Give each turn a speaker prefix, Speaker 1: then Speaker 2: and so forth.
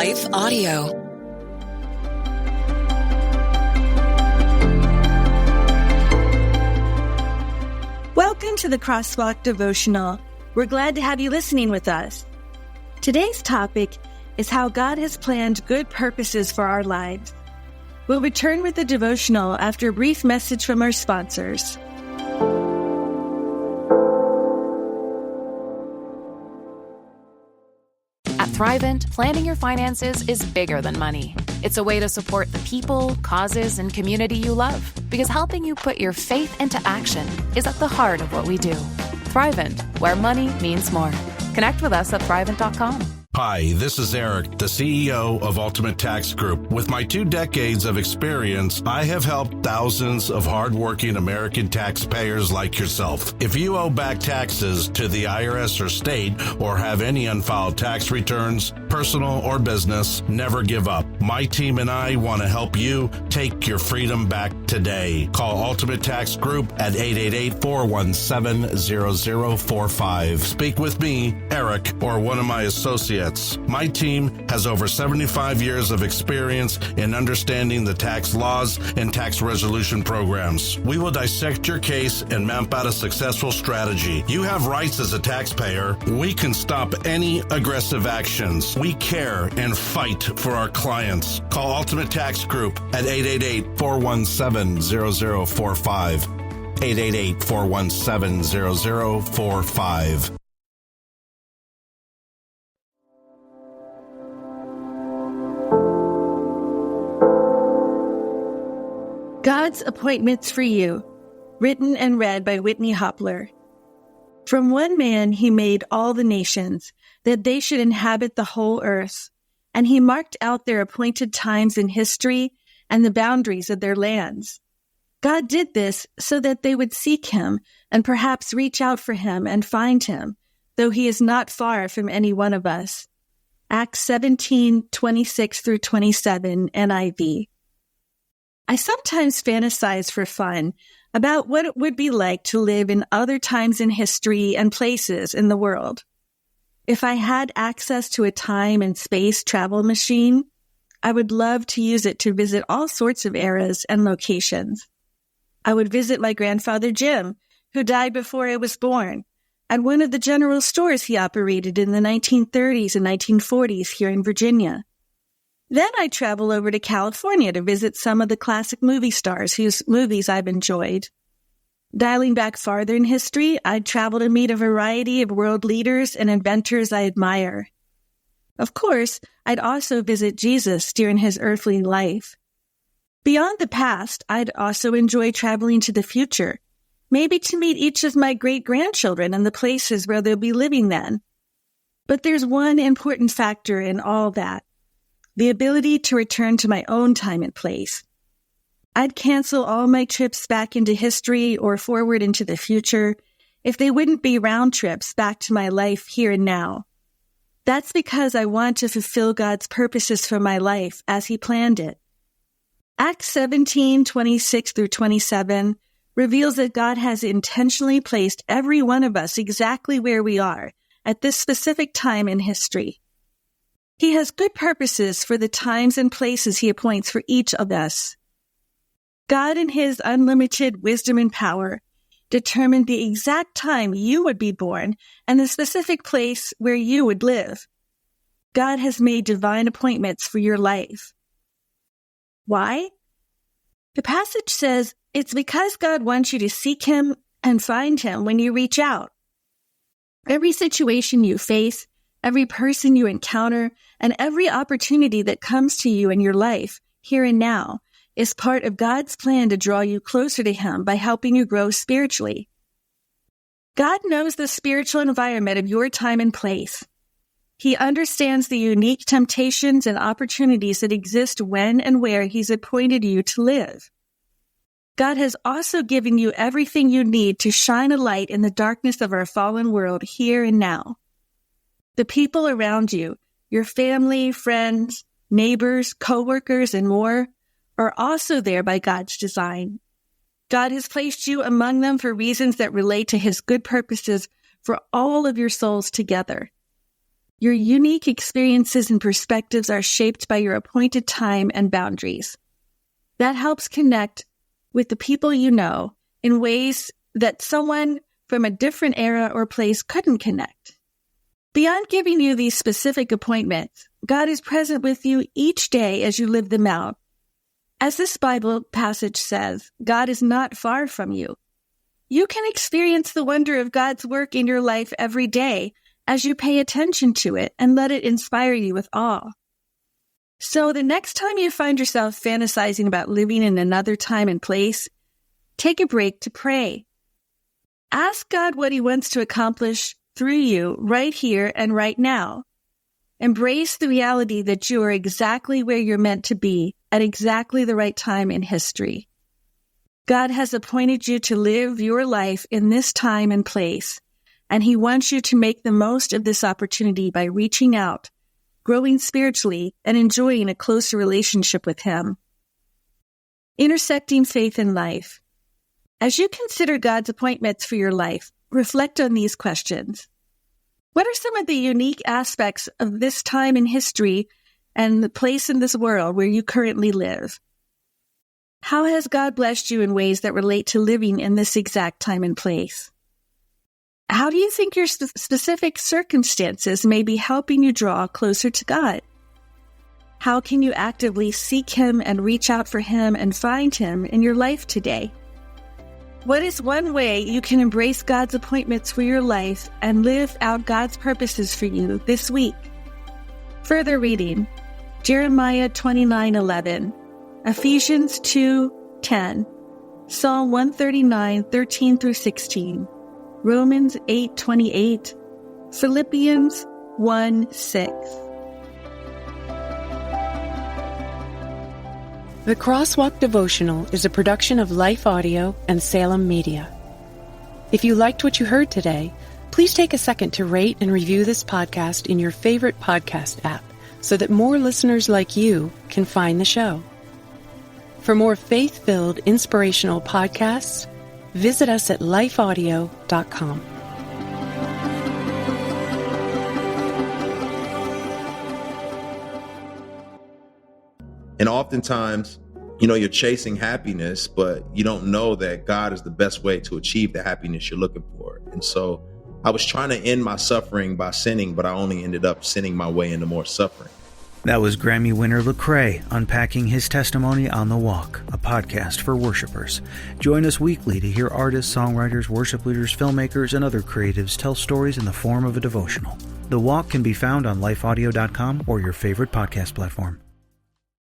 Speaker 1: Life Audio.
Speaker 2: Welcome to the Crosswalk Devotional. We're glad to have you listening with us. Today's topic is how God has planned good purposes for our lives. We'll return with the devotional after a brief message from our sponsors.
Speaker 3: At Thrivent, planning your finances is bigger than money. It's a way to support the people, causes, and community you love, because helping you put your faith into action is at the heart of what we do. Thrivent, where money means more. Connect with us at Thrivent.com.
Speaker 4: Hi, this is Eric, the CEO of Ultimate Tax Group. With my 2 decades of experience, I have helped thousands of hardworking American taxpayers like yourself. If you owe back taxes to the IRS or state or have any unfiled tax returns, personal or business, never give up. My team and I want to help you take your freedom back today. Call Ultimate Tax Group at 888-417-0045. Speak with me, Eric, or one of my associates. My team has over 75 years of experience in understanding the tax laws and tax resolution programs. We will dissect your case and map out a successful strategy. You have rights as a taxpayer. We can stop any aggressive actions. We care and fight for our clients. Call Ultimate Tax Group at 888-417-0045. 888-417-0045.
Speaker 2: God's Appointments for You, written and read by Whitney Hopler. From one man he made all the nations, that they should inhabit the whole earth, and he marked out their appointed times in history and the boundaries of their lands. God did this so that they would seek him and perhaps reach out for him and find him, though he is not far from any one of us. Acts 17:26-27 NIV. I sometimes fantasize for fun about what it would be like to live in other times in history and places in the world. If I had access to a time and space travel machine, I would love to use it to visit all sorts of eras and locations. I would visit my grandfather Jim, who died before I was born, at one of the general stores he operated in the 1930s and 1940s here in Virginia. Then I'd travel over to California to visit some of the classic movie stars whose movies I've enjoyed. Dialing back farther in history, I'd travel to meet a variety of world leaders and inventors I admire. Of course, I'd also visit Jesus during his earthly life. Beyond the past, I'd also enjoy traveling to the future, maybe to meet each of my great-grandchildren and the places where they'll be living then. But there's one important factor in all that. The ability to return to my own time and place. I'd cancel all my trips back into history or forward into the future if they wouldn't be round trips back to my life here and now. That's because I want to fulfill God's purposes for my life as he planned it. Acts 17:26-27 reveals that God has intentionally placed every one of us exactly where we are at this specific time in history. He has good purposes for the times and places he appoints for each of us. God, in his unlimited wisdom and power, determined the exact time you would be born and the specific place where you would live. God has made divine appointments for your life. Why? The passage says it's because God wants you to seek him and find him when you reach out. Every situation you face, every person you encounter, and every opportunity that comes to you in your life, here and now, is part of God's plan to draw you closer to him by helping you grow spiritually. God knows the spiritual environment of your time and place. He understands the unique temptations and opportunities that exist when and where he's appointed you to live. God has also given you everything you need to shine a light in the darkness of our fallen world here and now. The people around you, your family, friends, neighbors, coworkers, and more, are also there by God's design. God has placed you among them for reasons that relate to his good purposes for all of your souls together. Your unique experiences and perspectives are shaped by your appointed time and boundaries. That helps connect with the people you know in ways that someone from a different era or place couldn't connect. Beyond giving you these specific appointments, God is present with you each day as you live them out. As this Bible passage says, God is not far from you. You can experience the wonder of God's work in your life every day as you pay attention to it and let it inspire you with awe. So the next time you find yourself fantasizing about living in another time and place, take a break to pray. Ask God what He wants to accomplish through you right here and right now. Embrace the reality that you are exactly where you're meant to be at exactly the right time in history. God has appointed you to live your life in this time and place, and He wants you to make the most of this opportunity by reaching out, growing spiritually, and enjoying a closer relationship with Him. Intersecting faith and life. As you consider God's appointments for your life, reflect on these questions. What are some of the unique aspects of this time in history and the place in this world where you currently live? How has God blessed you in ways that relate to living in this exact time and place? How do you think your specific circumstances may be helping you draw closer to God? How can you actively seek Him and reach out for Him and find Him in your life today? What is one way you can embrace God's appointments for your life and live out God's purposes for you this week? Further reading, Jeremiah 29:11, Ephesians 2:10, Psalm 139:13 through 16, Romans 8:28, Philippians 1:6.
Speaker 1: The Crosswalk Devotional is a production of Life Audio and Salem Media. If you liked what you heard today, please take a second to rate and review this podcast in your favorite podcast app so that more listeners like you can find the show. For more faith-filled, inspirational podcasts, visit us at lifeaudio.com.
Speaker 5: And oftentimes, you're chasing happiness, but you don't know that God is the best way to achieve the happiness you're looking for. And so I was trying to end my suffering by sinning, but I only ended up sinning my way into more suffering.
Speaker 6: That was Grammy winner Lecrae unpacking his testimony on The Walk, a podcast for worshipers. Join us weekly to hear artists, songwriters, worship leaders, filmmakers, and other creatives tell stories in the form of a devotional. The Walk can be found on lifeaudio.com or your favorite podcast platform.